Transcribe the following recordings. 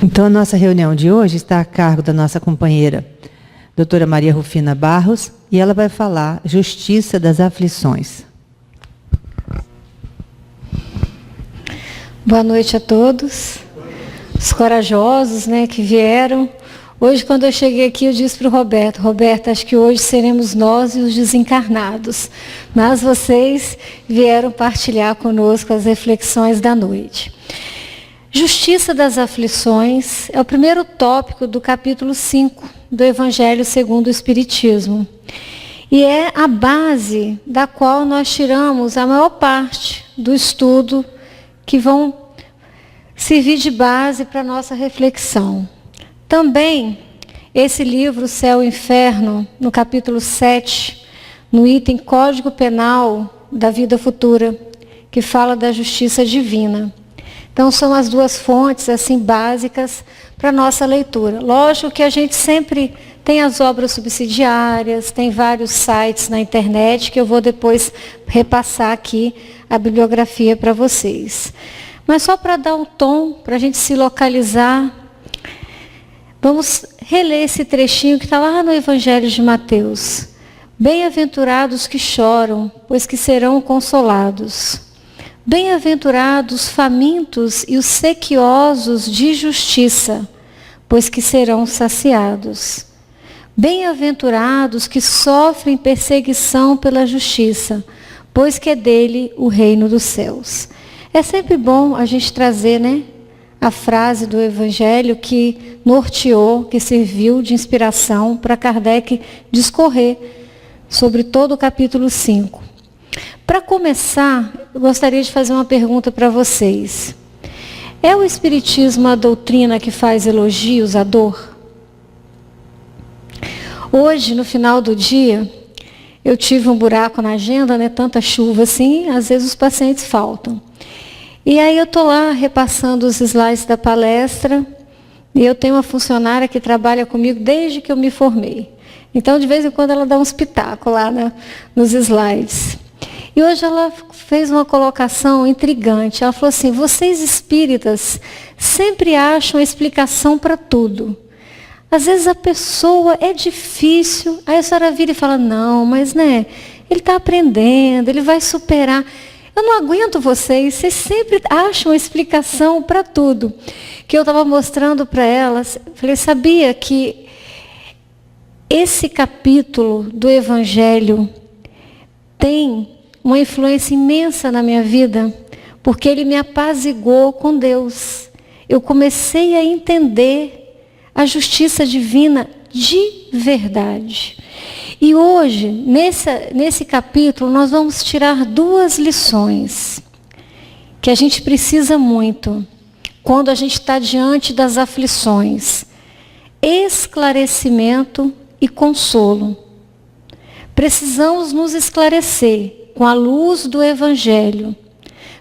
Então, a nossa reunião de hoje está a cargo da nossa companheira, doutora Maria Rufina Barros, e ela vai falar Justiça das Aflições. Boa noite a todos, os corajosos, que vieram. Hoje, quando eu cheguei aqui, eu disse para o Roberto, acho que hoje seremos nós e os desencarnados, mas vocês vieram partilhar conosco as reflexões da noite. Justiça das Aflições é o primeiro tópico do capítulo 5 do Evangelho segundo o Espiritismo. E é a base da qual nós tiramos a maior parte do estudo que vão servir de base para a nossa reflexão. Também, esse livro, Céu e Inferno, no capítulo 7, no item Código Penal da Vida Futura, que fala da justiça divina. Então, são as duas fontes, assim, básicas para a nossa leitura. Lógico que a gente sempre tem as obras subsidiárias, tem vários sites na internet, que eu vou depois repassar aqui a bibliografia para vocês. Mas só para dar um tom, para a gente se localizar, vamos reler esse trechinho que está lá no Evangelho de Mateus. Bem-aventurados que choram, pois que serão consolados. Bem-aventurados os famintos e os sequiosos de justiça, pois que serão saciados. Bem-aventurados que sofrem perseguição pela justiça, pois que é dele o reino dos céus. É sempre bom a gente trazer, a frase do Evangelho que norteou, que serviu de inspiração para Kardec discorrer sobre todo o capítulo 5. Para começar, eu gostaria de fazer uma pergunta para vocês. É o Espiritismo a doutrina que faz elogios à dor? Hoje, no final do dia, eu tive um buraco na agenda, tanta chuva assim, às vezes os pacientes faltam. E aí eu estou lá repassando os slides da palestra, e eu tenho uma funcionária que trabalha comigo desde que eu me formei. Então, de vez em quando, ela dá uns pitacos lá nos slides. E hoje ela fez uma colocação intrigante. Ela falou assim: vocês espíritas sempre acham a explicação para tudo. Às vezes a pessoa é difícil, aí a senhora vira e fala: não, mas ele está aprendendo, ele vai superar. Eu não aguento vocês sempre acham a explicação para tudo. Que eu estava mostrando para elas, falei: sabia que esse capítulo do Evangelho tem uma influência imensa na minha vida, porque ele me apaziguou com Deus. Eu comecei a entender a justiça divina de verdade. E hoje, nesse capítulo, nós vamos tirar duas lições que a gente precisa muito quando a gente está diante das aflições: esclarecimento e consolo. Precisamos nos esclarecer com a luz do Evangelho.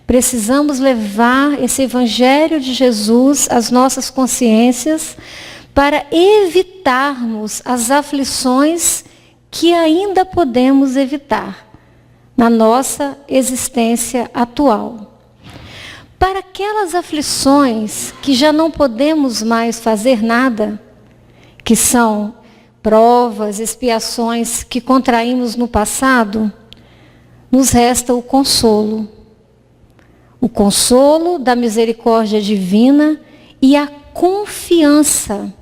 Precisamos levar esse Evangelho de Jesus às nossas consciências para evitarmos as aflições que ainda podemos evitar na nossa existência atual. Para aquelas aflições que já não podemos mais fazer nada, que são provas, expiações que contraímos no passado, nos resta o consolo. O consolo da misericórdia divina e a confiança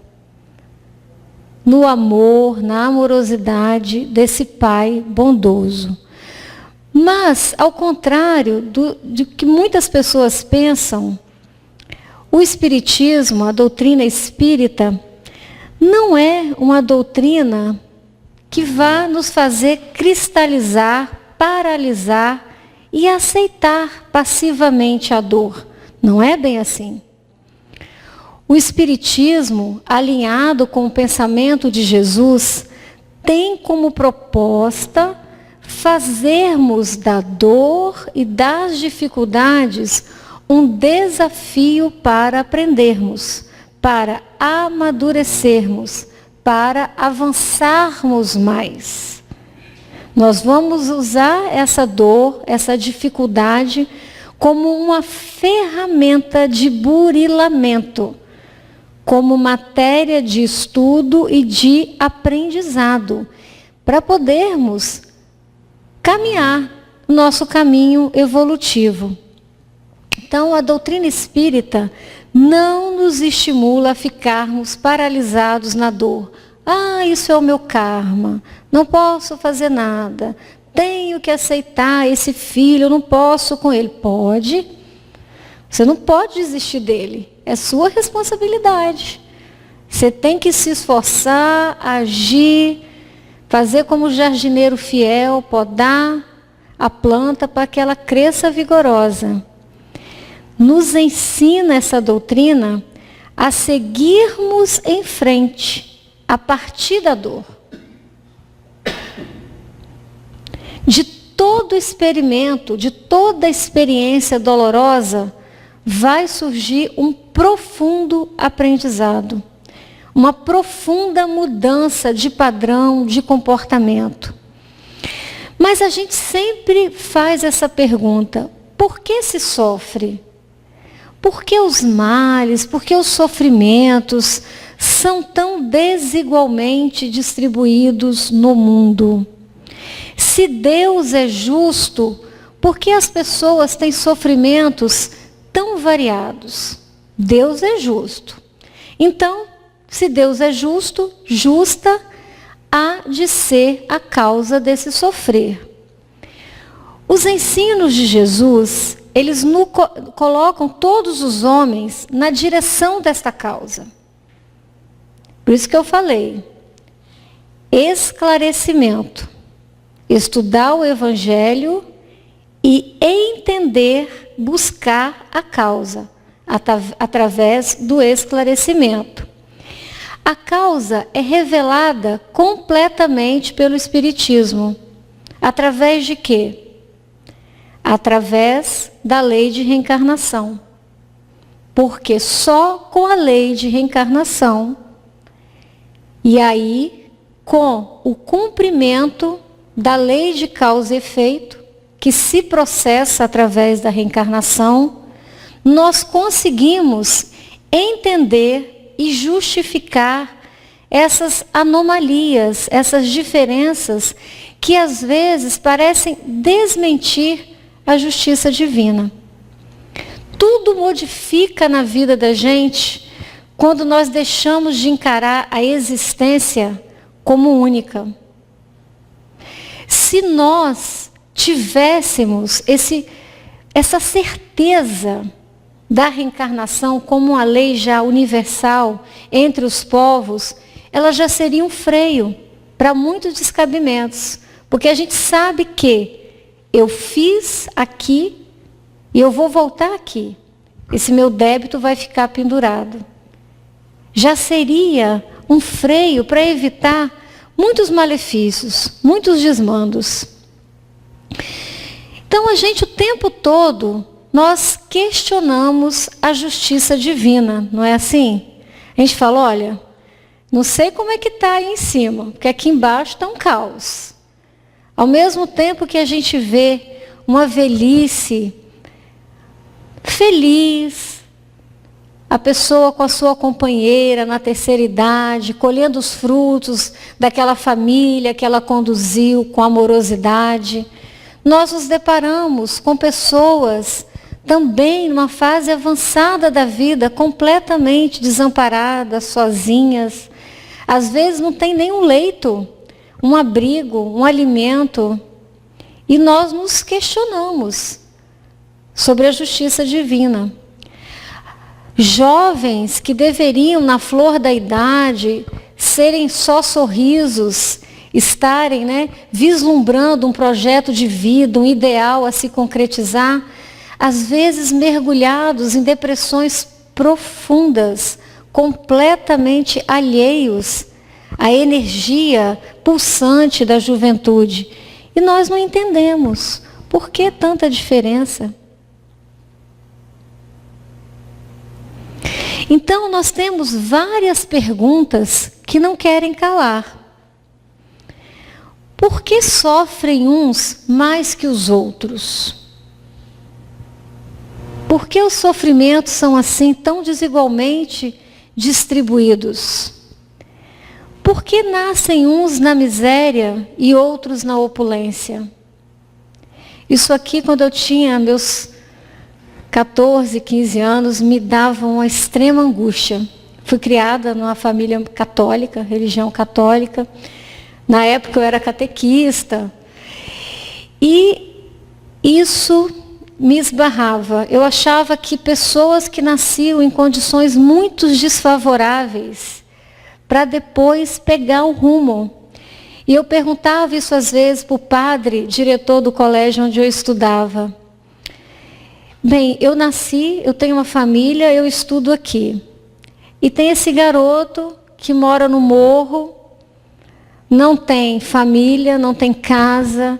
no amor, na amorosidade desse Pai bondoso. Mas, ao contrário de que muitas pessoas pensam, o Espiritismo, a doutrina espírita, não é uma doutrina que vá nos fazer cristalizar, paralisar e aceitar passivamente a dor. Não é bem assim. O Espiritismo, alinhado com o pensamento de Jesus, tem como proposta fazermos da dor e das dificuldades um desafio para aprendermos, para amadurecermos, para avançarmos mais. Nós vamos usar essa dor, essa dificuldade, como uma ferramenta de burilamento, como matéria de estudo e de aprendizado, para podermos caminhar o nosso caminho evolutivo. Então, a doutrina espírita não nos estimula a ficarmos paralisados na dor. Ah, isso é o meu karma, não posso fazer nada, tenho que aceitar esse filho, eu não posso com ele. Pode, você não pode desistir dele, é sua responsabilidade. Você tem que se esforçar, agir, fazer como jardineiro fiel, podar a planta para que ela cresça vigorosa. Nos ensina essa doutrina a seguirmos em frente, a partir da dor. De todo experimento, de toda experiência dolorosa, vai surgir um profundo aprendizado, uma profunda mudança de padrão, de comportamento. Mas a gente sempre faz essa pergunta: por que se sofre? Por que os males, por que os sofrimentos são tão desigualmente distribuídos no mundo? Se Deus é justo, por que as pessoas têm sofrimentos tão variados? Deus é justo. Então, se Deus é justo, justa há de ser a causa desse sofrer. Os ensinos de Jesus, eles colocam todos os homens na direção desta causa. Por isso que eu falei, esclarecimento, estudar o Evangelho e entender, buscar a causa, através do esclarecimento. A causa é revelada completamente pelo Espiritismo. Através de quê? Através da lei de reencarnação. Porque só com a lei de reencarnação, e aí com o cumprimento da lei de causa e efeito, que se processa através da reencarnação, nós conseguimos entender e justificar essas anomalias, essas diferenças que às vezes parecem desmentir a justiça divina. Tudo modifica na vida da gente quando nós deixamos de encarar a existência como única. Se nós tivéssemos essa certeza da reencarnação como uma lei já universal entre os povos, ela já seria um freio para muitos descabimentos. Porque a gente sabe que eu fiz aqui e eu vou voltar aqui. Esse meu débito vai ficar pendurado. Já seria um freio para evitar muitos malefícios, muitos desmandos. Então a gente o tempo todo, nós questionamos a justiça divina, não é assim? A gente fala, olha, não sei como é que está aí em cima, porque aqui embaixo está um caos. Ao mesmo tempo que a gente vê uma velhice feliz, a pessoa com a sua companheira na terceira idade, colhendo os frutos daquela família que ela conduziu com amorosidade, nós nos deparamos com pessoas também numa fase avançada da vida, completamente desamparadas, sozinhas. Às vezes não tem nenhum leito, um abrigo, um alimento. E nós nos questionamos sobre a justiça divina. Jovens que deveriam, na flor da idade, serem só sorrisos, estarem, vislumbrando um projeto de vida, um ideal a se concretizar, às vezes mergulhados em depressões profundas, completamente alheios à energia pulsante da juventude. E nós não entendemos por que tanta diferença. Então, nós temos várias perguntas que não querem calar. Por que sofrem uns mais que os outros? Por que os sofrimentos são assim tão desigualmente distribuídos? Por que nascem uns na miséria e outros na opulência? Isso aqui, quando eu tinha meus 14, 15 anos, me dava uma extrema angústia. Fui criada numa família católica, religião católica. Na época eu era catequista. E isso me esbarrava. Eu achava que pessoas que nasciam em condições muito desfavoráveis, para depois pegar o rumo. E eu perguntava isso às vezes para o padre, diretor do colégio onde eu estudava. Bem, eu nasci, eu tenho uma família, eu estudo aqui. E tem esse garoto que mora no morro, não tem família, não tem casa.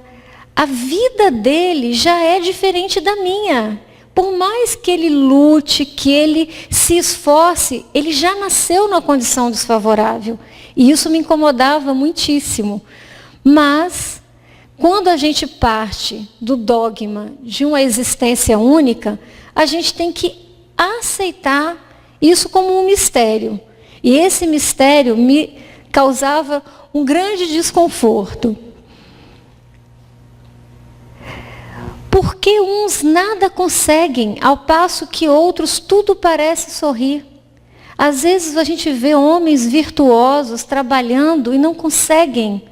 A vida dele já é diferente da minha. Por mais que ele lute, que ele se esforce, ele já nasceu numa condição desfavorável. E isso me incomodava muitíssimo. Mas, quando a gente parte do dogma de uma existência única, a gente tem que aceitar isso como um mistério. E esse mistério me causava um grande desconforto. Porque uns nada conseguem, ao passo que outros tudo parece sorrir. Às vezes a gente vê homens virtuosos trabalhando e não conseguem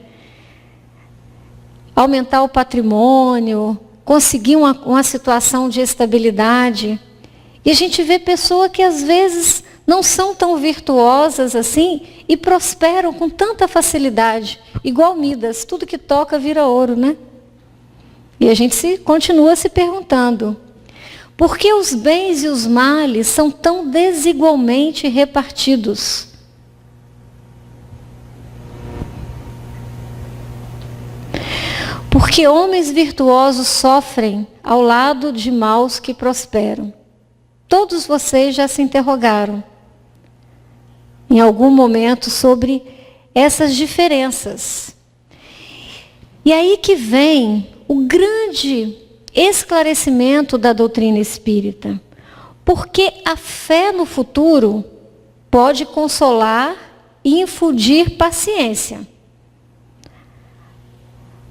aumentar o patrimônio, conseguir uma situação de estabilidade. E a gente vê pessoas que às vezes não são tão virtuosas assim e prosperam com tanta facilidade. Igual Midas, tudo que toca vira ouro, né? E a gente continua se perguntando, por que os bens e os males são tão desigualmente repartidos? Porque homens virtuosos sofrem ao lado de maus que prosperam. Todos vocês já se interrogaram em algum momento sobre essas diferenças. E aí que vem o grande esclarecimento da doutrina espírita. Porque a fé no futuro pode consolar e infundir paciência.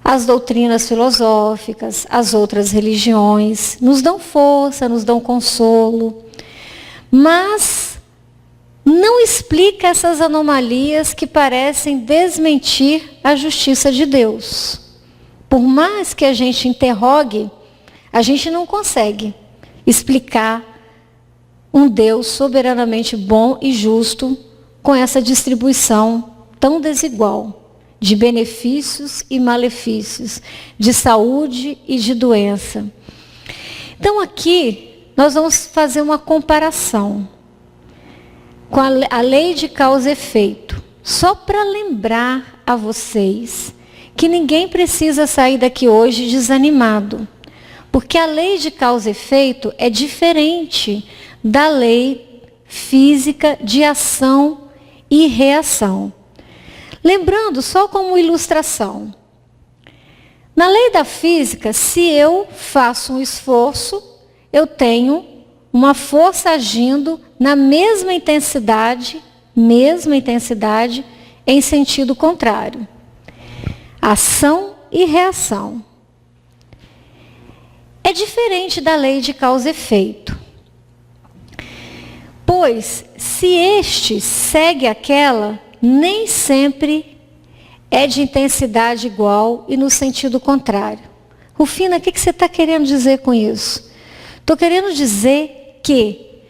As doutrinas filosóficas, as outras religiões, nos dão força, nos dão consolo, mas não explica essas anomalias que parecem desmentir a justiça de Deus. Por mais que a gente interrogue, a gente não consegue explicar um Deus soberanamente bom e justo com essa distribuição tão desigual de benefícios e malefícios, de saúde e de doença. Então aqui nós vamos fazer uma comparação com a lei de causa e efeito, só para lembrar a vocês que ninguém precisa sair daqui hoje desanimado, porque a lei de causa e efeito é diferente da lei física de ação e reação. Lembrando, só como ilustração, na lei da física, se eu faço um esforço, eu tenho uma força agindo na mesma intensidade, em sentido contrário. Ação e reação. É diferente da lei de causa e efeito. Pois, se este segue aquela, nem sempre é de intensidade igual e no sentido contrário. Rufina, o que você está querendo dizer com isso? Estou querendo dizer que,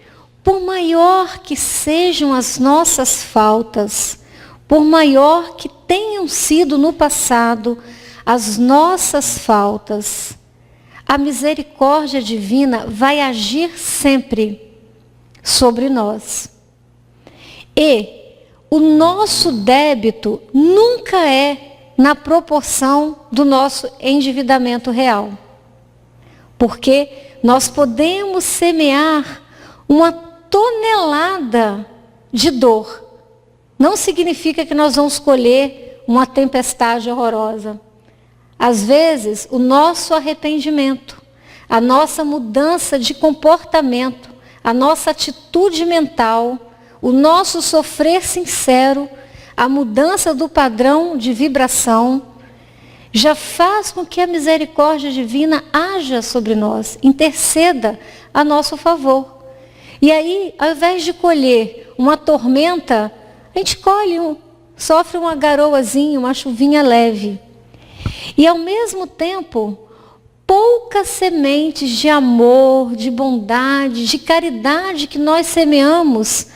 por maior que sejam as nossas faltas, por maior que tenham sido no passado as nossas faltas, a misericórdia divina vai agir sempre sobre nós. E o nosso débito nunca é na proporção do nosso endividamento real. Porque nós podemos semear uma tonelada de dor. Não significa que nós vamos colher uma tempestade horrorosa. Às vezes, o nosso arrependimento, a nossa mudança de comportamento, a nossa atitude mental, o nosso sofrer sincero, a mudança do padrão de vibração, já faz com que a misericórdia divina haja sobre nós, interceda a nosso favor. E aí, ao invés de colher uma tormenta, a gente sofre uma garoazinha, uma chuvinha leve. E ao mesmo tempo, poucas sementes de amor, de bondade, de caridade que nós semeamos,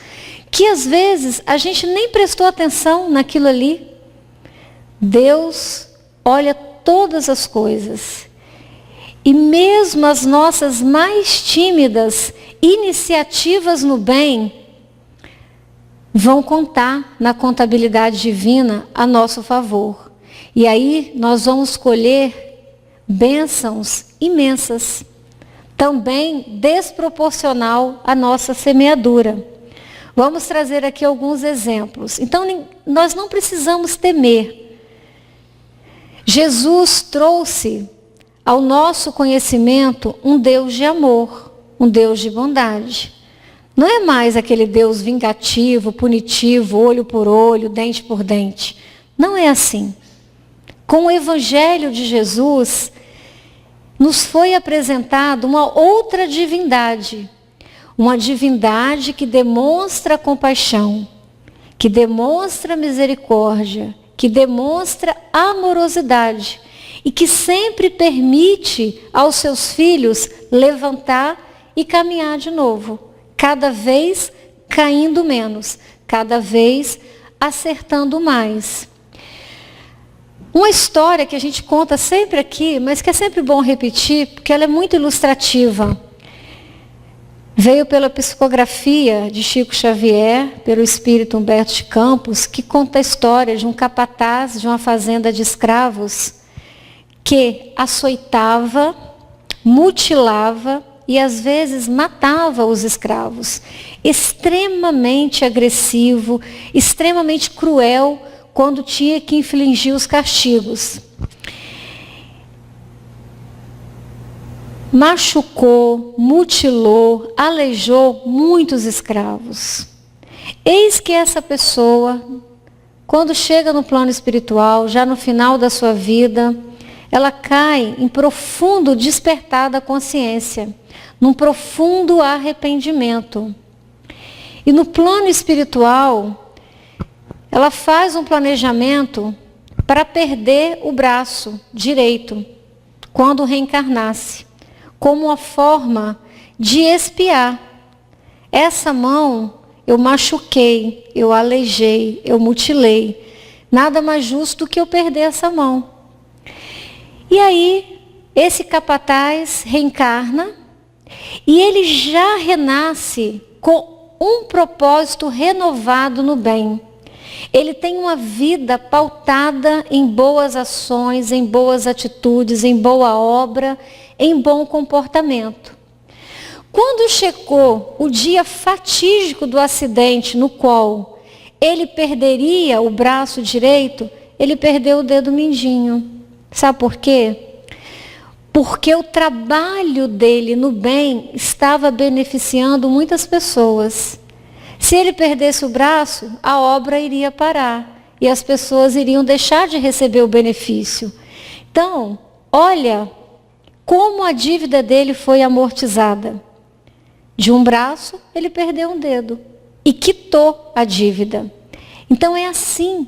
que às vezes a gente nem prestou atenção naquilo ali. Deus olha todas as coisas. E mesmo as nossas mais tímidas iniciativas no bem vão contar na contabilidade divina a nosso favor. E aí nós vamos colher bênçãos imensas, também desproporcional à nossa semeadura. Vamos trazer aqui alguns exemplos. Então, nós não precisamos temer. Jesus trouxe ao nosso conhecimento um Deus de amor, um Deus de bondade. Não é mais aquele Deus vingativo, punitivo, olho por olho, dente por dente. Não é assim. Com o Evangelho de Jesus, nos foi apresentada uma outra divindade. Uma divindade que demonstra compaixão, que demonstra misericórdia, que demonstra amorosidade e que sempre permite aos seus filhos levantar e caminhar de novo, cada vez caindo menos, cada vez acertando mais. Uma história que a gente conta sempre aqui, mas que é sempre bom repetir, porque ela é muito ilustrativa. Veio pela psicografia de Chico Xavier, pelo espírito Humberto de Campos, que conta a história de um capataz de uma fazenda de escravos que açoitava, mutilava e às vezes matava os escravos. Extremamente agressivo, extremamente cruel quando tinha que infligir os castigos. Machucou, mutilou, aleijou muitos escravos. Eis que essa pessoa, quando chega no plano espiritual, já no final da sua vida, ela cai em profundo despertar da consciência, num profundo arrependimento. E no plano espiritual, ela faz um planejamento para perder o braço direito, quando reencarnasse, como uma forma de expiar. Essa mão eu machuquei, eu aleijei, eu mutilei. Nada mais justo do que eu perder essa mão. E aí, esse capataz reencarna e ele já renasce com um propósito renovado no bem. Ele tem uma vida pautada em boas ações, em boas atitudes, em boa obra, em bom comportamento. Quando chegou o dia fatídico do acidente, no qual ele perderia o braço direito, ele perdeu o dedo mindinho. Sabe por quê? Porque o trabalho dele no bem estava beneficiando muitas pessoas. Se ele perdesse o braço, a obra iria parar e as pessoas iriam deixar de receber o benefício. Então, olha como a dívida dele foi amortizada. De um braço, ele perdeu um dedo e quitou a dívida. Então é assim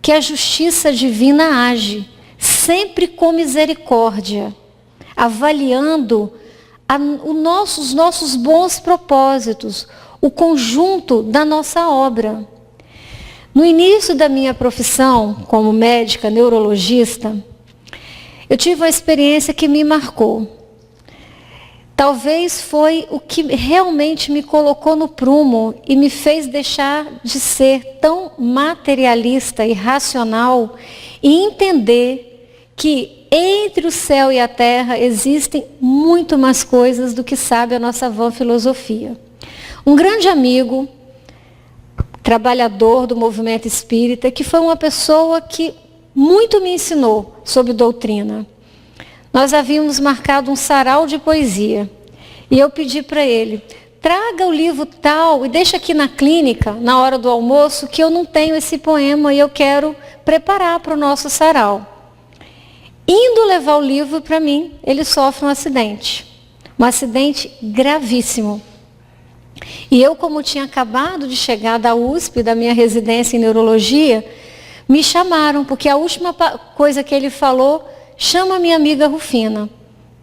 que a justiça divina age, sempre com misericórdia, avaliando os nossos bons propósitos, o conjunto da nossa obra. No início da minha profissão como médica neurologista, eu tive uma experiência que me marcou. Talvez foi o que realmente me colocou no prumo e me fez deixar de ser tão materialista e racional e entender que entre o céu e a terra existem muito mais coisas do que sabe a nossa vã filosofia. Um grande amigo, trabalhador do movimento espírita, que foi uma pessoa que muito me ensinou sobre doutrina. Nós havíamos marcado um sarau de poesia. E eu pedi para ele, traga o livro tal e deixa aqui na clínica, na hora do almoço, que eu não tenho esse poema e eu quero preparar para o nosso sarau. Indo levar o livro para mim, ele sofre um acidente gravíssimo. E eu, como tinha acabado de chegar da USP, da minha residência em neurologia, me chamaram, porque a última coisa que ele falou, chama a minha amiga Rufina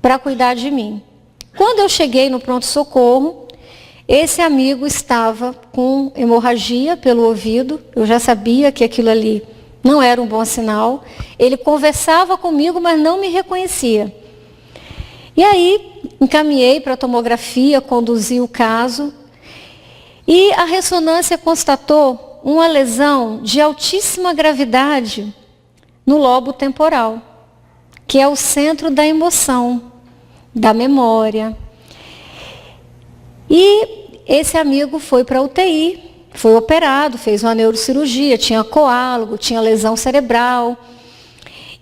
para cuidar de mim. Quando eu cheguei no pronto-socorro, esse amigo estava com hemorragia pelo ouvido, eu já sabia que aquilo ali não era um bom sinal. Ele conversava comigo, mas não me reconhecia. E aí, encaminhei para a tomografia, conduzi o caso, e a ressonância constatou uma lesão de altíssima gravidade no lobo temporal, que é o centro da emoção, da memória. E esse amigo foi para a UTI, foi operado, fez uma neurocirurgia, tinha coágulo, tinha lesão cerebral.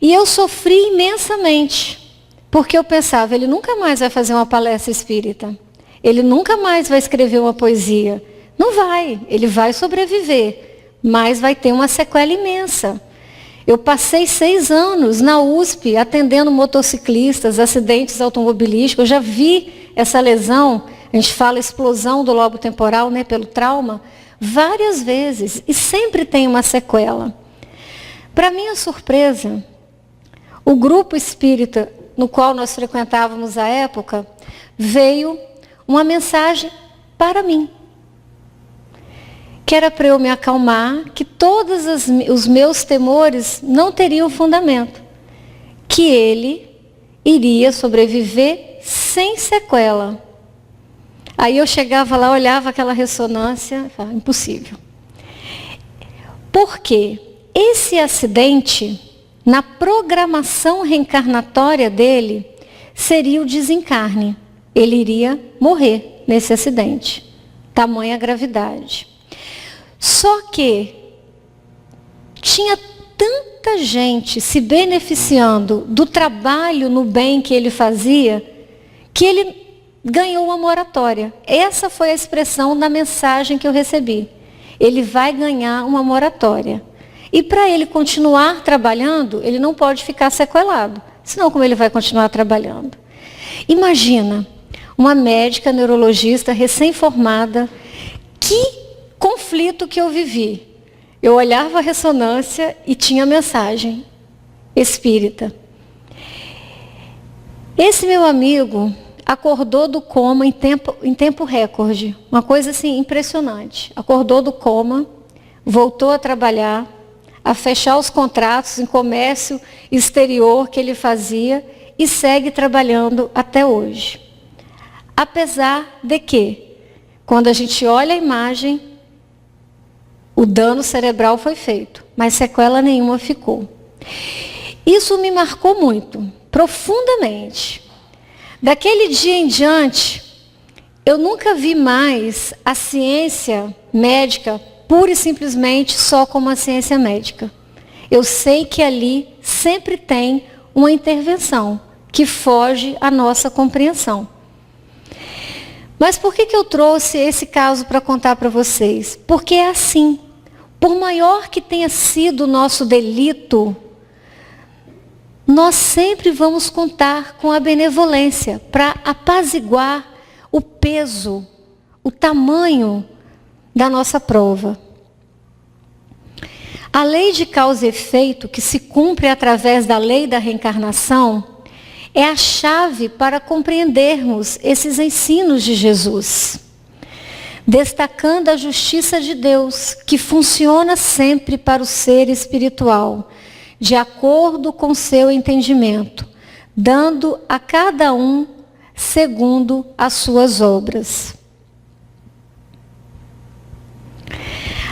E eu sofri imensamente, porque eu pensava, ele nunca mais vai fazer uma palestra espírita, ele nunca mais vai escrever uma poesia. Não vai, ele vai sobreviver, mas vai ter uma sequela imensa. Eu passei 6 anos na USP atendendo motociclistas, acidentes automobilísticos, eu já vi essa lesão, a gente fala explosão do lobo temporal, né, pelo trauma, várias vezes, e sempre tem uma sequela. Para minha surpresa, o grupo espírita no qual nós frequentávamos à época, veio uma mensagem para mim, que era para eu me acalmar, que todos os meus temores não teriam fundamento, que ele iria sobreviver sem sequela. Aí eu chegava lá, olhava aquela ressonância e falava, impossível. Por quê? Esse acidente, na programação reencarnatória dele, seria o desencarne. Ele iria morrer nesse acidente. Tamanha gravidade. Só que tinha tanta gente se beneficiando do trabalho no bem que ele fazia, que ele ganhou uma moratória. Essa foi a expressão da mensagem que eu recebi. Ele vai ganhar uma moratória. E para ele continuar trabalhando, ele não pode ficar sequelado. Senão, como ele vai continuar trabalhando? Imagina, uma médica neurologista recém-formada, que conflito que eu vivi. Eu olhava a ressonância e tinha mensagem espírita. Esse meu amigo acordou do coma em tempo recorde. Uma coisa assim impressionante. Acordou do coma, voltou a trabalhar, a fechar os contratos em comércio exterior que ele fazia e segue trabalhando até hoje. Apesar de que, quando a gente olha a imagem, o dano cerebral foi feito, mas sequela nenhuma ficou. Isso me marcou muito, profundamente. Daquele dia em diante, eu nunca vi mais a ciência médica pura e simplesmente só como a ciência médica. Eu sei que ali sempre tem uma intervenção que foge à nossa compreensão. Mas por que eu trouxe esse caso para contar para vocês? Porque é assim. Por maior que tenha sido o nosso delito, nós sempre vamos contar com a benevolência para apaziguar o peso, o tamanho da nossa prova. A lei de causa e efeito, que se cumpre através da lei da reencarnação, é a chave para compreendermos esses ensinos de Jesus, destacando a justiça de Deus, que funciona sempre para o ser espiritual, de acordo com seu entendimento, dando a cada um segundo as suas obras.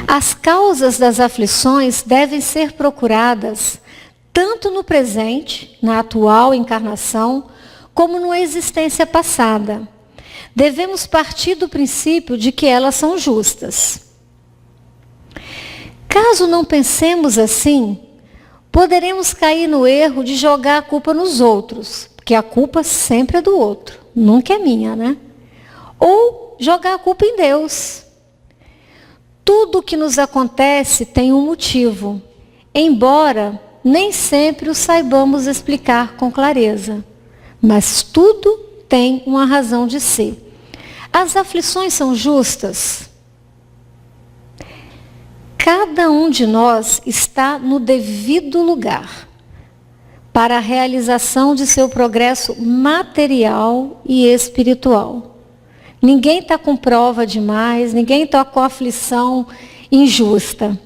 As causas das aflições devem ser procuradas tanto no presente, na atual encarnação, como numa existência passada. Devemos partir do princípio de que elas são justas. Caso não pensemos assim, poderemos cair no erro de jogar a culpa nos outros, porque a culpa sempre é do outro, nunca é minha, né? Ou jogar a culpa em Deus. Tudo que nos acontece tem um motivo, embora nem sempre o saibamos explicar com clareza. Mas tudo tem uma razão de ser. As aflições são justas? Cada um de nós está no devido lugar para a realização de seu progresso material e espiritual. Ninguém está com prova demais, ninguém está com aflição injusta.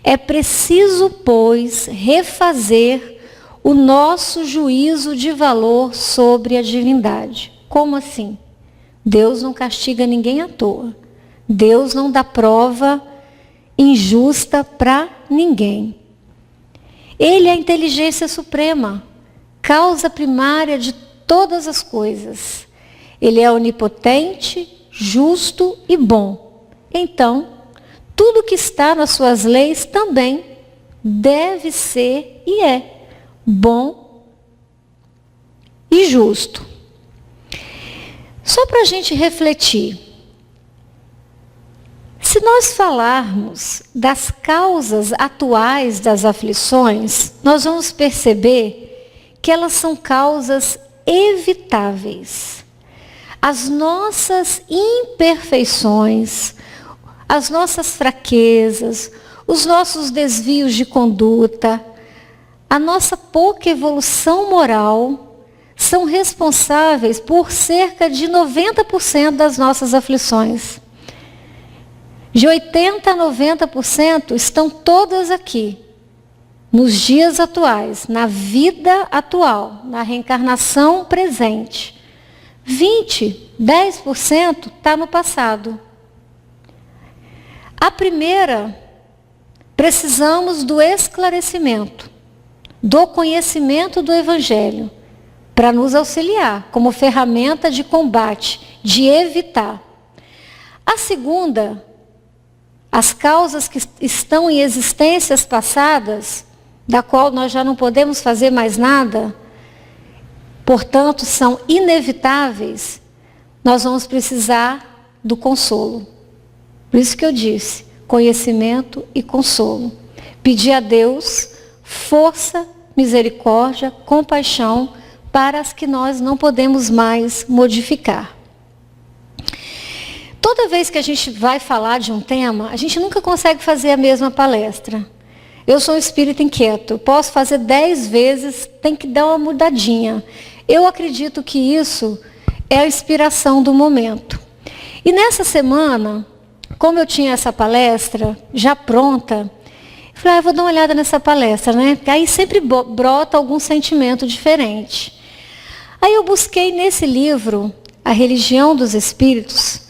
É preciso, pois, refazer o nosso juízo de valor sobre a divindade. Como assim? Deus não castiga ninguém à toa. Deus não dá prova injusta para ninguém. Ele é a inteligência suprema, causa primária de todas as coisas. Ele é onipotente, justo e bom. Então, tudo que está nas suas leis também deve ser e é bom e justo. Só para a gente refletir. Se nós falarmos das causas atuais das aflições, nós vamos perceber que elas são causas evitáveis. As nossas imperfeições, as nossas fraquezas, os nossos desvios de conduta, a nossa pouca evolução moral são responsáveis por cerca de 90% das nossas aflições. De 80% a 90% estão todas aqui, nos dias atuais, na vida atual, na reencarnação presente. 10% está no passado. A primeira, precisamos do esclarecimento, do conhecimento do Evangelho, para nos auxiliar como ferramenta de combate, de evitar. A segunda, as causas que estão em existências passadas, da qual nós já não podemos fazer mais nada, portanto são inevitáveis, nós vamos precisar do consolo. Por isso que eu disse, conhecimento e consolo. Pedir a Deus força, misericórdia, compaixão para as que nós não podemos mais modificar. Toda vez que a gente vai falar de um tema, a gente nunca consegue fazer a mesma palestra. Eu sou um espírito inquieto, posso fazer 10 vezes, tem que dar uma mudadinha. Eu acredito que isso é a inspiração do momento. E nessa semana, como eu tinha essa palestra já pronta, eu falei, vou dar uma olhada nessa palestra, né? Porque aí sempre brota algum sentimento diferente. Aí eu busquei nesse livro, A Religião dos Espíritos,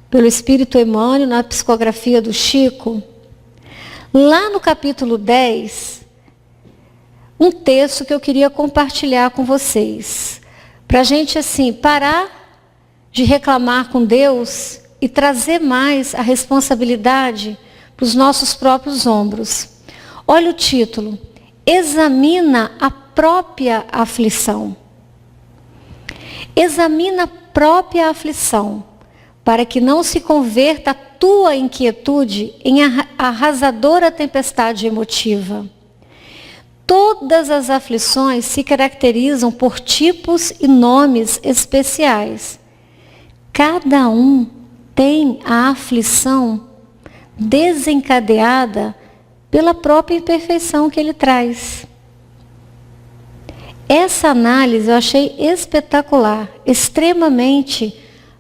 pelo Espírito Emmanuel, na psicografia do Chico, lá no capítulo 10, um texto que eu queria compartilhar com vocês, para a gente assim, parar de reclamar com Deus e trazer mais a responsabilidade para os nossos próprios ombros. Olha o título, examina a própria aflição. Examina a própria aflição, para que não se converta a tua inquietude em arrasadora tempestade emotiva. Todas as aflições se caracterizam por tipos e nomes especiais. Cada um tem a aflição desencadeada pela própria imperfeição que ele traz. Essa análise eu achei espetacular, extremamente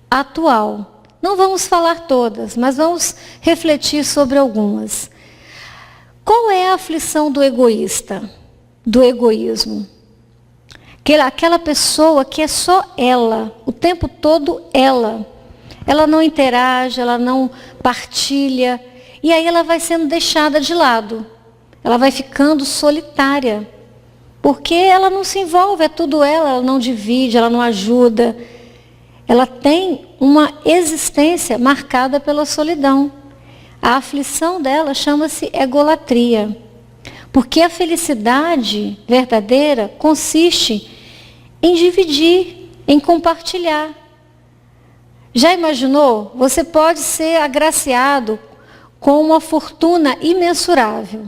atual. Não vamos falar todas, mas vamos refletir sobre algumas. Qual é a aflição do egoísta? Do egoísmo? Aquela pessoa que é só ela, o tempo todo ela. Ela não interage, ela não partilha, e aí ela vai sendo deixada de lado. Ela vai ficando solitária, porque ela não se envolve, é tudo ela não divide, ela não ajuda. Ela tem uma existência marcada pela solidão. A aflição dela chama-se egolatria. Porque a felicidade verdadeira consiste em dividir, em compartilhar. Já imaginou? Você pode ser agraciado com uma fortuna imensurável.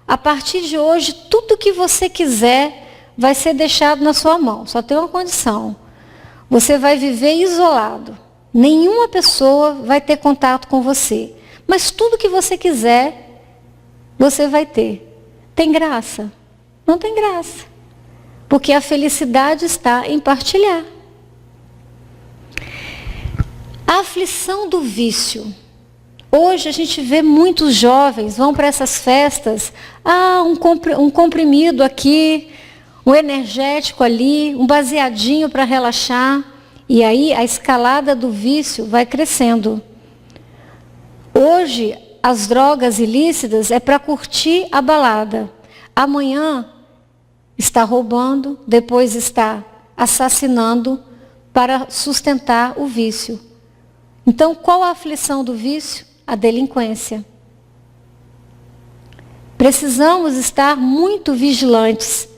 A partir de hoje, tudo que você quiser vai ser deixado na sua mão. Só tem uma condição. Você vai viver isolado. Nenhuma pessoa vai ter contato com você. Mas tudo que você quiser, você vai ter. Tem graça? Não tem graça. Porque a felicidade está em partilhar. A aflição do vício. Hoje a gente vê muitos jovens vão para essas festas, um comprimido aqui, um energético ali, um baseadinho para relaxar. E aí a escalada do vício vai crescendo. Hoje as drogas ilícitas é para curtir a balada. Amanhã está roubando, depois está assassinando para sustentar o vício. Então, qual a aflição do vício? A delinquência. Precisamos estar muito vigilantes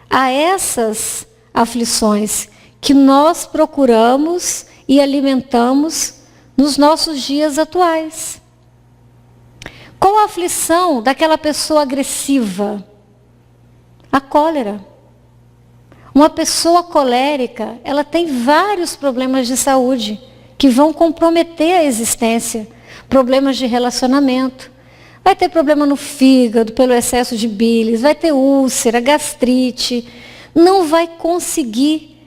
a essas aflições que nós procuramos e alimentamos nos nossos dias atuais. Qual a aflição daquela pessoa agressiva? A cólera. Uma pessoa colérica, ela tem vários problemas de saúde que vão comprometer a existência. Problemas de relacionamento. Vai ter problema no fígado pelo excesso de bilis, vai ter úlcera, gastrite. Não vai conseguir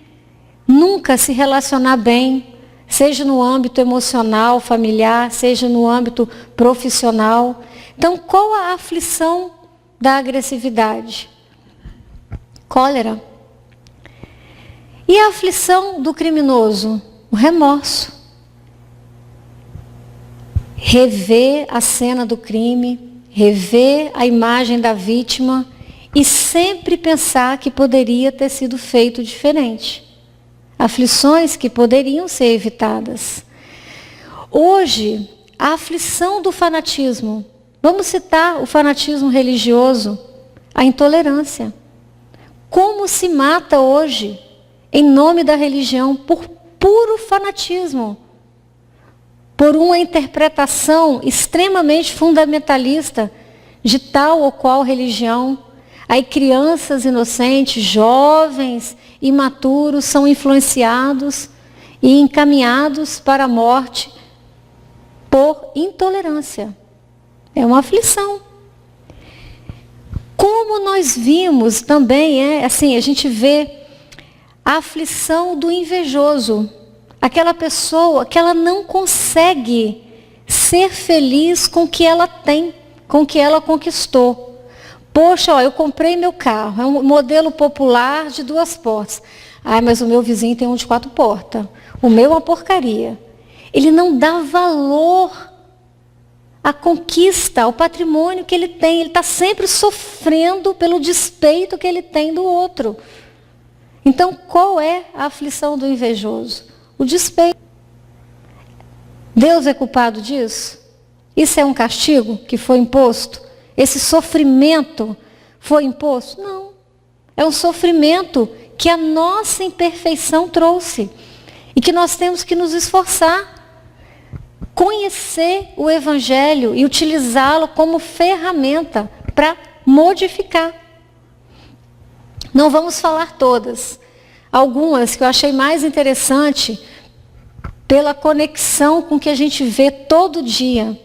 nunca se relacionar bem, seja no âmbito emocional, familiar, seja no âmbito profissional. Então, qual a aflição da agressividade? Cólera. E a aflição do criminoso? O remorso. Rever a cena do crime, rever a imagem da vítima e sempre pensar que poderia ter sido feito diferente. Aflições que poderiam ser evitadas. Hoje, a aflição do fanatismo. Vamos citar o fanatismo religioso, a intolerância. Como se mata hoje, em nome da religião, por puro fanatismo. Por uma interpretação extremamente fundamentalista de tal ou qual religião. Aí crianças inocentes, jovens, imaturos, são influenciados e encaminhados para a morte por intolerância. É uma aflição. Como nós vimos também, a gente vê a aflição do invejoso. Aquela pessoa que ela não consegue ser feliz com o que ela tem, com o que ela conquistou. Poxa, eu comprei meu carro, é um modelo popular de 2 portas. Mas o meu vizinho tem um de 4 portas. O meu é uma porcaria. Ele não dá valor à conquista, ao patrimônio que ele tem. Ele está sempre sofrendo pelo despeito que ele tem do outro. Então, qual é a aflição do invejoso? O despeito. Deus é culpado disso? Isso é um castigo que foi imposto? Esse sofrimento foi imposto? Não. É um sofrimento que a nossa imperfeição trouxe. E que nós temos que nos esforçar. Conhecer o Evangelho e utilizá-lo como ferramenta para modificar. Não vamos falar todas. Algumas que eu achei mais interessante pela conexão com o que a gente vê todo dia.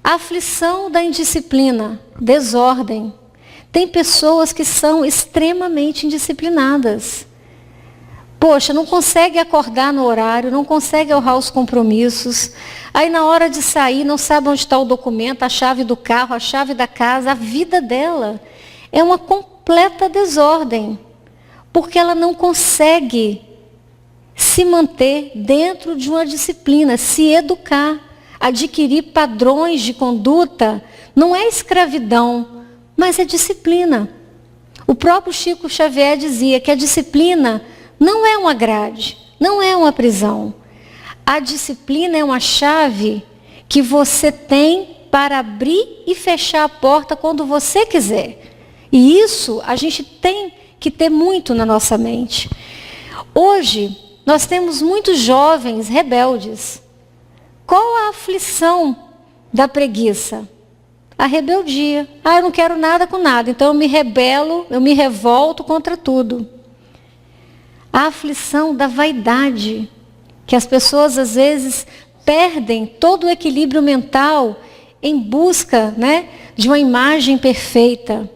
A aflição da indisciplina, desordem. Tem pessoas que são extremamente indisciplinadas. Poxa, não consegue acordar no horário, não consegue honrar os compromissos. Aí na hora de sair, não sabe onde está o documento, a chave do carro, a chave da casa. A vida dela é uma completa desordem. Porque ela não consegue se manter dentro de uma disciplina, se educar, adquirir padrões de conduta. Não é escravidão, mas é disciplina. O próprio Chico Xavier dizia que a disciplina não é uma grade, não é uma prisão. A disciplina é uma chave que você tem para abrir e fechar a porta quando você quiser. E isso a gente tem que ter muito na nossa mente. Hoje, nós temos muitos jovens rebeldes. Qual a aflição da preguiça? A rebeldia. Eu não quero nada com nada, então eu me rebelo, eu me revolto contra tudo. A aflição da vaidade, que as pessoas às vezes perdem todo o equilíbrio mental em busca, de uma imagem perfeita.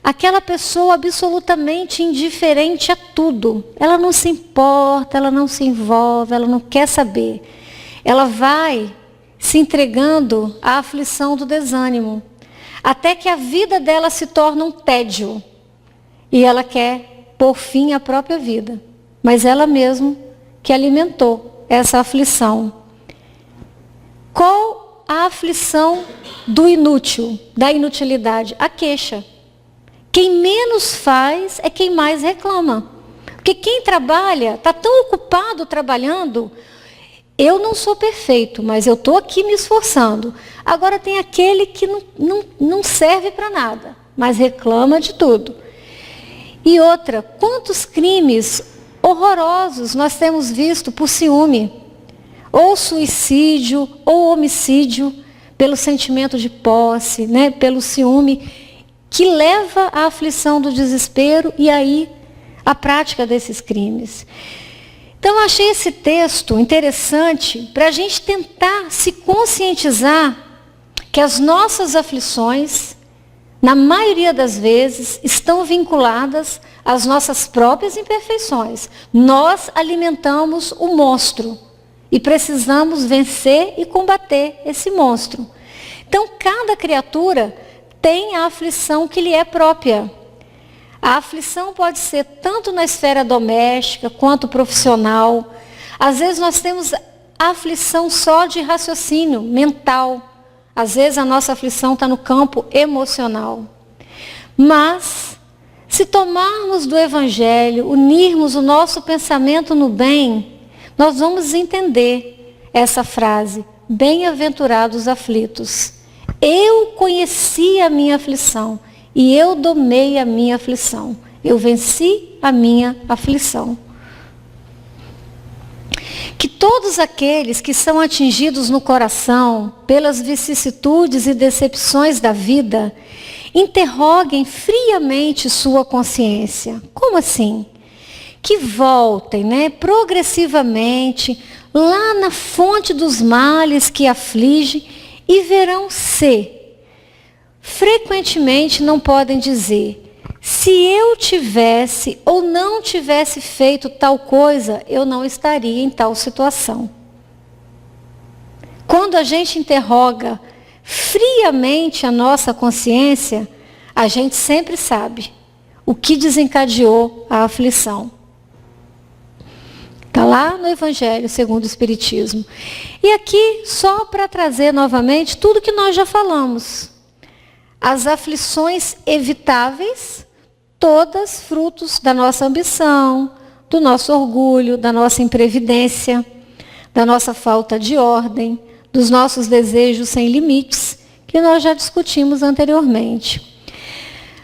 Aquela pessoa absolutamente indiferente a tudo. Ela não se importa, ela não se envolve, ela não quer saber. Ela vai se entregando à aflição do desânimo, até que a vida dela se torna um tédio. E ela quer pôr fim à própria vida. Mas ela mesma que alimentou essa aflição. Qual a aflição do inútil, da inutilidade? A queixa. Quem menos faz é quem mais reclama. Porque quem trabalha, está tão ocupado trabalhando. Eu não sou perfeito, mas eu estou aqui me esforçando. Agora tem aquele que não serve para nada, mas reclama de tudo. E outra, quantos crimes horrorosos nós temos visto por ciúme? Ou suicídio, ou homicídio, pelo sentimento de posse, pelo ciúme, que leva à aflição do desespero e aí a prática desses crimes. Então, eu achei esse texto interessante para a gente tentar se conscientizar que as nossas aflições, na maioria das vezes, estão vinculadas às nossas próprias imperfeições. Nós alimentamos o monstro e precisamos vencer e combater esse monstro. Então, cada criatura tem a aflição que lhe é própria. A aflição pode ser tanto na esfera doméstica quanto profissional. Às vezes nós temos aflição só de raciocínio mental. Às vezes a nossa aflição está no campo emocional. Mas, se tomarmos do Evangelho, unirmos o nosso pensamento no bem, nós vamos entender essa frase, bem-aventurados aflitos. Eu conheci a minha aflição e eu domei a minha aflição. Eu venci a minha aflição. Que todos aqueles que são atingidos no coração pelas vicissitudes e decepções da vida, interroguem friamente sua consciência. Como assim? Que voltem, progressivamente, lá na fonte dos males que afligem e verão se, frequentemente não podem dizer, se eu tivesse ou não tivesse feito tal coisa, eu não estaria em tal situação. Quando a gente interroga friamente a nossa consciência, a gente sempre sabe o que desencadeou a aflição. Está lá no Evangelho segundo o Espiritismo. E aqui, só para trazer novamente tudo que nós já falamos. As aflições evitáveis, todas frutos da nossa ambição, do nosso orgulho, da nossa imprevidência, da nossa falta de ordem, dos nossos desejos sem limites, que nós já discutimos anteriormente.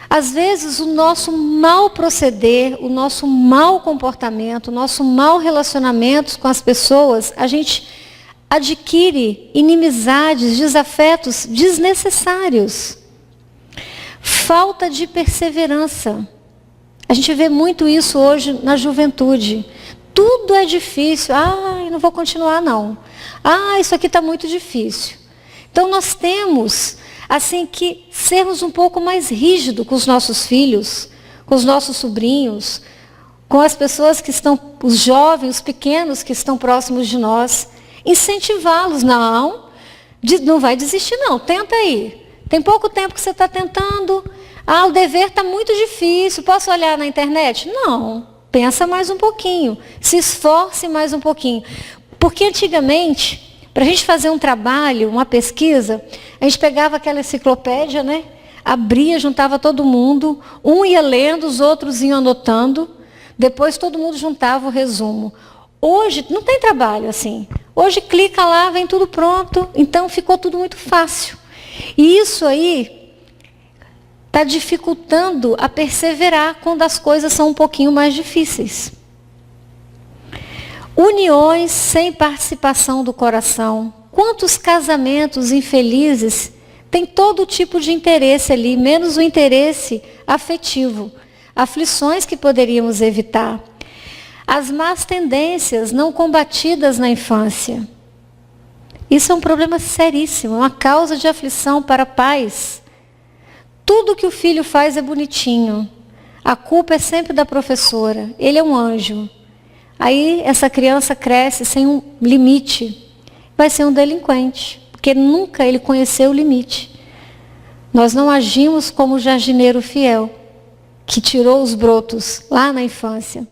Às vezes, o nosso mau proceder, o nosso mau comportamento, o nosso mau relacionamento com as pessoas, a gente adquire inimizades, desafetos desnecessários. Falta de perseverança. A gente vê muito isso hoje na juventude. Tudo é difícil. Eu não vou continuar, não. Isso aqui está muito difícil. Então, nós temos que sermos um pouco mais rígidos com os nossos filhos, com os nossos sobrinhos, com as pessoas que estão, os jovens, os pequenos que estão próximos de nós. Incentivá-los. Não vai desistir não, tenta aí. Tem pouco tempo que você está tentando. O dever está muito difícil, posso olhar na internet? Não, pensa mais um pouquinho, se esforce mais um pouquinho. Porque antigamente, para a gente fazer um trabalho, uma pesquisa, a gente pegava aquela enciclopédia, abria, juntava todo mundo, um ia lendo, os outros iam anotando, depois todo mundo juntava o resumo. Hoje não tem trabalho assim. Hoje clica lá, vem tudo pronto, então ficou tudo muito fácil. E isso aí está dificultando a perseverar quando as coisas são um pouquinho mais difíceis. uniões sem participação do coração. Quantos casamentos infelizes têm todo tipo de interesse ali, menos o interesse afetivo. Aflições que poderíamos evitar. As más tendências não combatidas na infância. Isso é um problema seríssimo, uma causa de aflição para pais. Tudo que o filho faz é bonitinho. A culpa é sempre da professora. Ele é um anjo. Aí essa criança cresce sem um limite. Vai ser um delinquente, porque nunca ele conheceu o limite. Nós não agimos como o jardineiro fiel, que tirou os brotos lá na infância.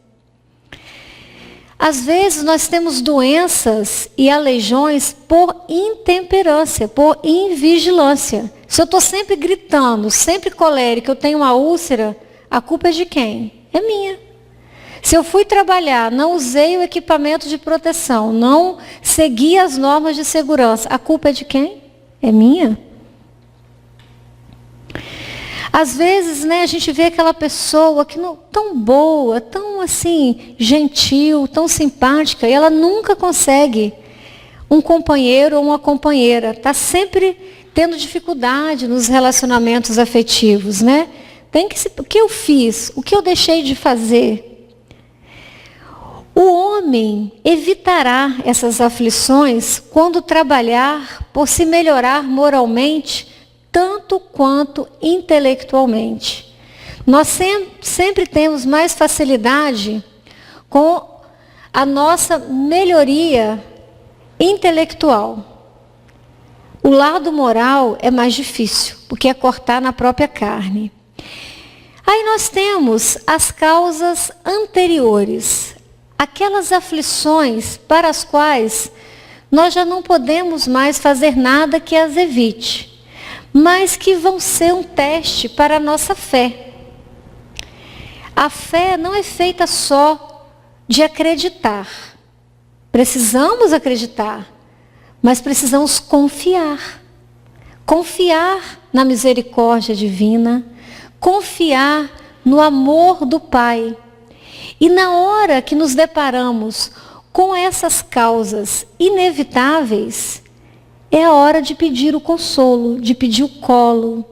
Às vezes nós temos doenças e aleijões por intemperância, por invigilância. Se eu estou sempre gritando, sempre colérica, eu tenho uma úlcera, a culpa é de quem? É minha. Se eu fui trabalhar, não usei o equipamento de proteção, não segui as normas de segurança, a culpa é de quem? É minha. Às vezes, a gente vê aquela pessoa que não, tão boa, tão assim, gentil, tão simpática, e ela nunca consegue um companheiro ou uma companheira. Está sempre tendo dificuldade nos relacionamentos afetivos, né? O que eu fiz? O que eu deixei de fazer? O homem evitará essas aflições quando trabalhar por se melhorar moralmente, tanto quanto intelectualmente. Nós sempre temos mais facilidade com a nossa melhoria intelectual. O lado moral é mais difícil, porque é cortar na própria carne. Aí nós temos as causas anteriores, aquelas aflições para as quais nós já não podemos mais fazer nada que as evite, mas que vão ser um teste para a nossa fé. A fé não é feita só de acreditar. Precisamos acreditar, mas precisamos confiar. Confiar na misericórdia divina, confiar no amor do Pai. E na hora que nos deparamos com essas causas inevitáveis, é a hora de pedir o consolo, de pedir o colo,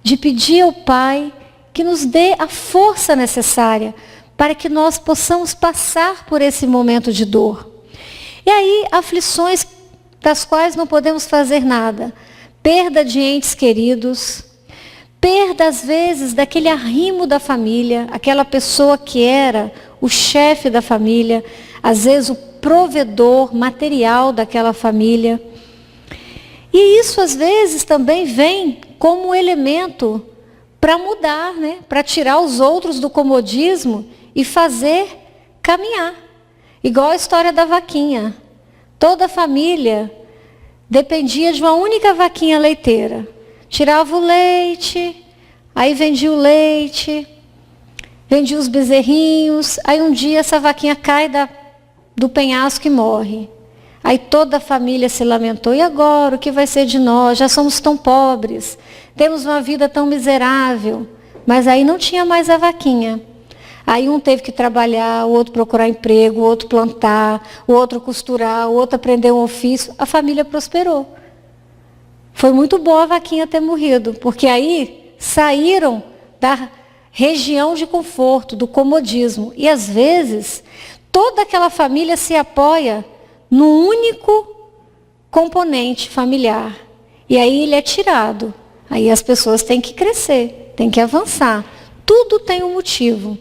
de pedir ao Pai que nos dê a força necessária para que nós possamos passar por esse momento de dor. E aí, aflições das quais não podemos fazer nada. Perda de entes queridos, perda às vezes daquele arrimo da família, aquela pessoa que era o chefe da família, às vezes o provedor material daquela família. E isso às vezes também vem como um elemento para mudar, para tirar os outros do comodismo e fazer caminhar. Igual a história da vaquinha. Toda a família dependia de uma única vaquinha leiteira. Tirava o leite, aí vendia o leite, vendia os bezerrinhos, aí um dia essa vaquinha cai do penhasco e morre. Aí toda a família se lamentou. E agora, o que vai ser de nós? Já somos tão pobres, temos uma vida tão miserável. Mas aí não tinha mais a vaquinha. Aí um teve que trabalhar, o outro procurar emprego, o outro plantar, o outro costurar, o outro aprender um ofício. A família prosperou. Foi muito boa a vaquinha ter morrido, porque aí saíram da região de conforto, do comodismo. E às vezes, toda aquela família se apoia num único componente familiar. E aí ele é tirado. Aí as pessoas têm que crescer, têm que avançar. Tudo tem um motivo.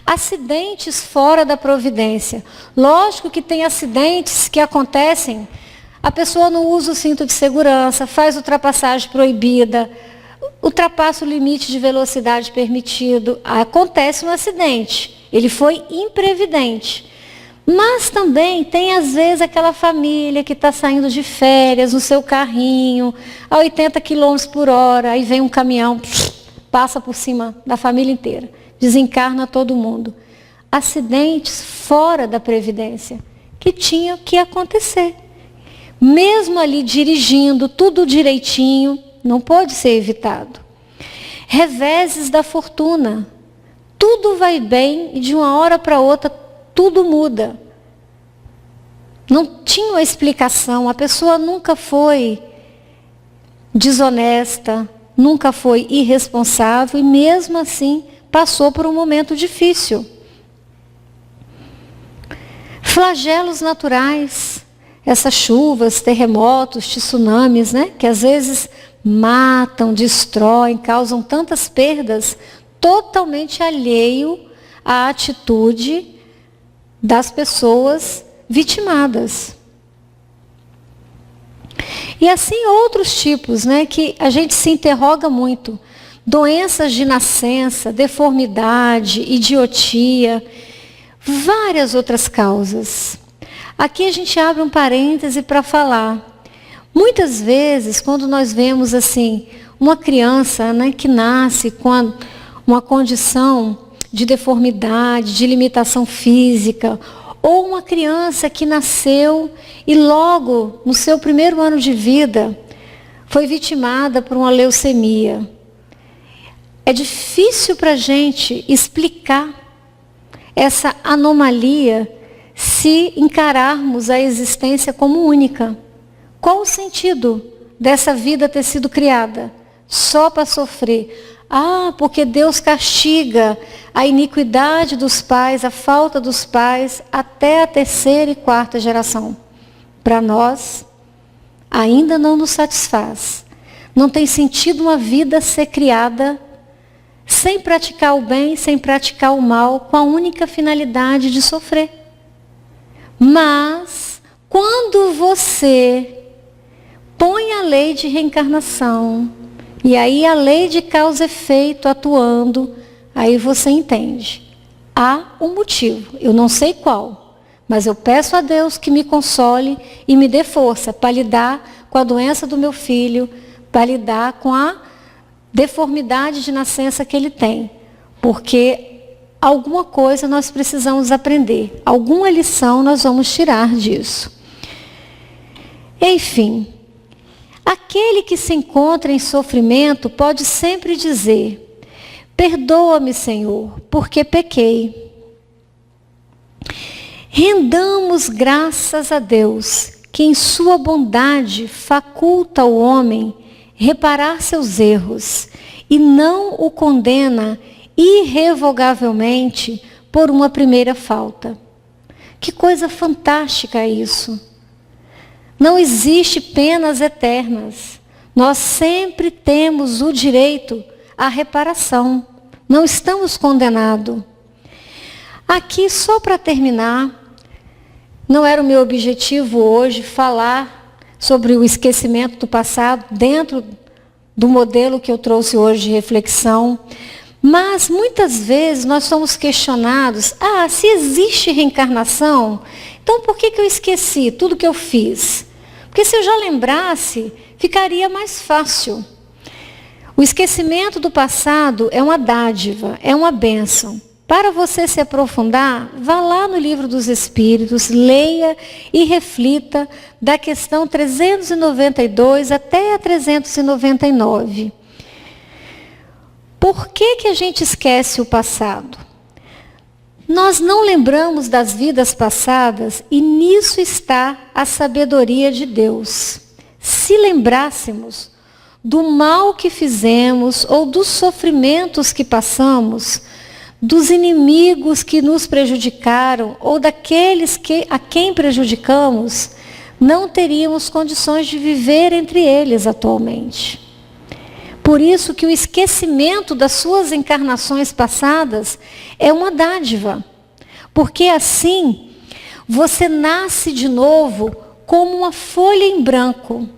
Acidentes fora da providência. Lógico que tem acidentes que acontecem, a pessoa não usa o cinto de segurança, faz ultrapassagem proibida, ultrapassa o limite de velocidade permitido. Acontece um acidente. Ele foi imprevidente. Mas também tem, às vezes, aquela família que está saindo de férias no seu carrinho, a 80 km por hora, aí vem um caminhão, passa por cima da família inteira, desencarna todo mundo. Acidentes fora da previdência, que tinham que acontecer. Mesmo ali dirigindo, tudo direitinho, não pode ser evitado. Reveses da fortuna. Tudo vai bem e de uma hora para outra tudo muda. Não tinha uma explicação. A pessoa nunca foi desonesta, nunca foi irresponsável e mesmo assim passou por um momento difícil. Flagelos naturais, essas chuvas, terremotos, tsunamis, né, que às vezes matam, destroem, causam tantas perdas, totalmente alheio à atitude das pessoas vitimadas. E assim outros tipos, né, que a gente se interroga muito. Doenças de nascença, deformidade, idiotia, várias outras causas. Aqui a gente abre um parêntese para falar. Muitas vezes, quando nós vemos assim, uma criança, né, que nasce com uma condição de deformidade, de limitação física, ou uma criança que nasceu e logo no seu primeiro ano de vida foi vitimada por uma leucemia. É difícil para a gente explicar essa anomalia se encararmos a existência como única. Qual o sentido dessa vida ter sido criada? Só para sofrer. Ah, porque Deus castiga a iniquidade dos pais, a falta dos pais, até a terceira e quarta geração. Para nós, ainda não nos satisfaz. Não tem sentido uma vida ser criada sem praticar o bem, sem praticar o mal, com a única finalidade de sofrer. Mas, quando você põe a lei de reencarnação, e aí a lei de causa e efeito atuando, aí você entende. Há um motivo, eu não sei qual, mas eu peço a Deus que me console e me dê força para lidar com a doença do meu filho, para lidar com a deformidade de nascença que ele tem. Porque alguma coisa nós precisamos aprender, alguma lição nós vamos tirar disso. Enfim, aquele que se encontra em sofrimento pode sempre dizer: perdoa-me, Senhor, porque pequei. Rendamos graças a Deus, que em sua bondade faculta o homem reparar seus erros e não o condena irrevogavelmente por uma primeira falta. Que coisa fantástica isso! Não existe penas eternas. Nós sempre temos o direito à reparação. Não estamos condenados. Aqui, só para terminar, não era o meu objetivo hoje falar sobre o esquecimento do passado dentro do modelo que eu trouxe hoje de reflexão. Mas muitas vezes nós somos questionados: se existe reencarnação, então por que eu esqueci tudo que eu fiz? Porque se eu já lembrasse, ficaria mais fácil. O esquecimento do passado é uma dádiva, é uma bênção. Para você se aprofundar, vá lá no Livro dos Espíritos, leia e reflita da questão 392 até a 399. Por que a gente esquece o passado? Nós não lembramos das vidas passadas e nisso está a sabedoria de Deus. Se lembrássemos do mal que fizemos ou dos sofrimentos que passamos, dos inimigos que nos prejudicaram ou daqueles a quem prejudicamos, não teríamos condições de viver entre eles atualmente. Por isso que o esquecimento das suas encarnações passadas é uma dádiva. Porque assim, você nasce de novo como uma folha em branco.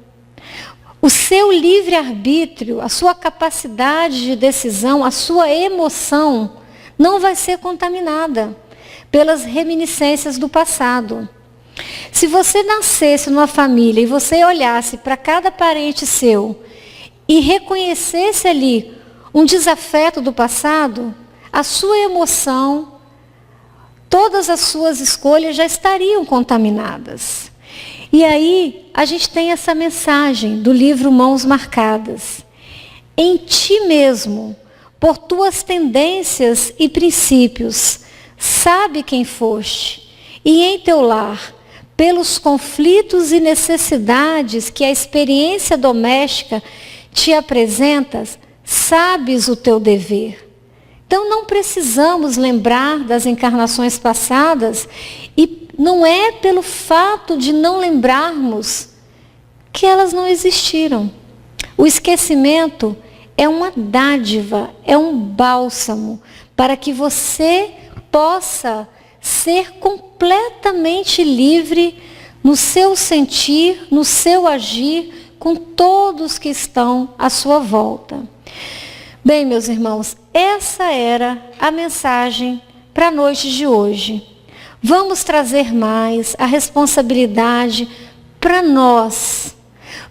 O seu livre-arbítrio, a sua capacidade de decisão, a sua emoção não vai ser contaminada pelas reminiscências do passado. Se você nascesse numa família e você olhasse para cada parente seu e reconhecesse ali um desafeto do passado, a sua emoção, todas as suas escolhas já estariam contaminadas. E aí, a gente tem essa mensagem do livro Mãos Marcadas. Em ti mesmo, por tuas tendências e princípios, sabe quem foste, e em teu lar, pelos conflitos e necessidades que a experiência doméstica te apresenta, sabes o teu dever. Então não precisamos lembrar das encarnações passadas, e não é pelo fato de não lembrarmos que elas não existiram. O esquecimento é uma dádiva, é um bálsamo para que você possa ser completamente livre no seu sentir, no seu agir com todos que estão à sua volta. Bem, meus irmãos, essa era a mensagem para a noite de hoje. Vamos trazer mais a responsabilidade para nós.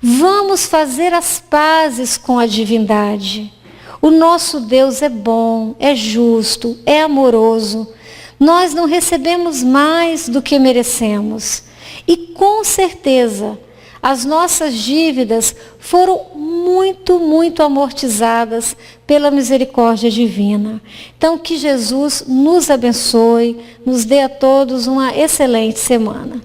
Vamos fazer as pazes com a divindade. O nosso Deus é bom, é justo, é amoroso. Nós não recebemos mais do que merecemos. E com certeza, as nossas dívidas foram muito, muito amortizadas pela misericórdia divina. Então, que Jesus nos abençoe, nos dê a todos uma excelente semana.